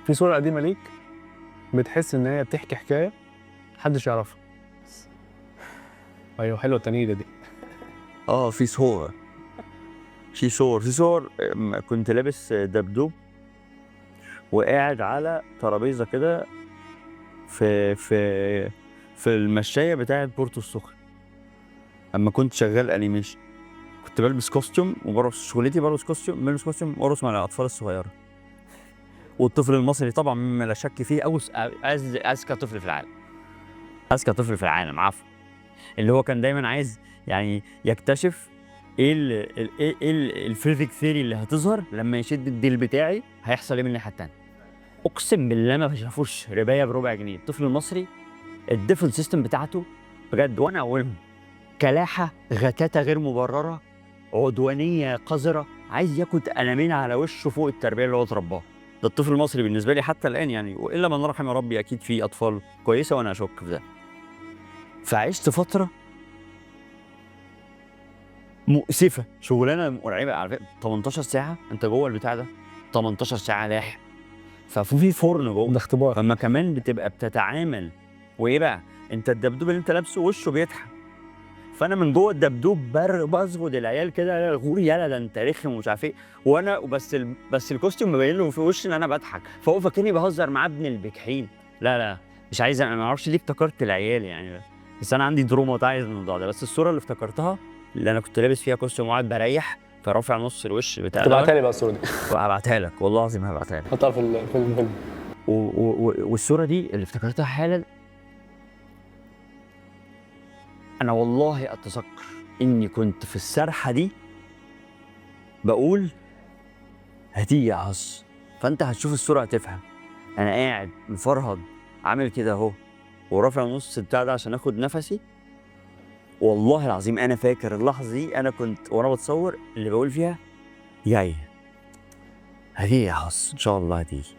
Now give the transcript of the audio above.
في صورة قديمة ليك بتحس إن هي بتحكي حكاية محدش يعرفها. أيوه حلوة التنيدة دي. في صور كنت لابس دبدوب وقاعد على ترابيزه كده في المشايه بتاعه بورتو السخن. اما كنت شغال انيميشن كنت بلبس كوستيوم وبرقص شغلتي، بلبس كوستيوم وارقص مع الاطفال الصغيره. والطفل المصري طبعا مما لا شك فيه اذكى طفل في العالم، اذكى طفل في العالم عفوا، اللي هو كان دايما عايز يعني يكتشف ايه الفيزيك ثيري اللي هتظهر لما يشد الديل بتاعي هيحصل ايه من الناحيه الثانيه. اقسم بالله ما شافوش ربايه بربع جنيه. الطفل المصري الديفولت سيستم بتاعته بجد، وانا اولهم كلاحه، غتاتة غير مبرره، عدوانيه قذره، عايز ياخد قلمين على وشه فوق التربيه اللي هو اترباها. ده الطفل المصري بالنسبه لي حتى الان يعني، والا من رحم ربي اكيد في اطفال كويسه وانا اشك في ده. فعشت فتره مؤسفه، شغلانه مرعبه على فكره. 18 ساعه انت جوه البتاع ده، 18 ساعه لاح، ففي فرن جوه، ده اختبار. فما كمان بتبقى بتتعامل. وايه بقى، انت الدبدوب اللي انت لابسه وشه بيضحك، فانا من جوه الدبدوب بزغد العيال كده، غور يالا ده انت رخم ومش عارف ايه، وانا بس الكوستيوم مبين له في وشي ان انا بضحك، فهو فاكرني بهزر مع ابن البكحين. لا مش عايز، انا ما اعرفش ليه افتكرت العيال يعني، بس انا عندي تروماتايز من الموضوع ده. بس الصوره اللي افتكرتها اللي انا كنت لابس فيها كوستيوم وقاعد بريح فرافع نص الوش بتاع تبعتها لي بقى الصورة دي. وهبعتها لك والله العظيم هبعتها لك. حطها في الفيلم. والصوره دي اللي افتكرتها حالا، انا والله اتذكر اني كنت في السرحه دي بقول هتيجي يا عص، فانت هتشوف الصوره هتفهم. انا قاعد مفرهد عامل كده اهو ورافع نص بتاع ده عشان اخد نفسي. والله العظيم انا فاكر اللحظه دي، انا كنت وانا بتصور اللي بقول فيها جاي هتيجي يا عص ان شاء الله هتيجي.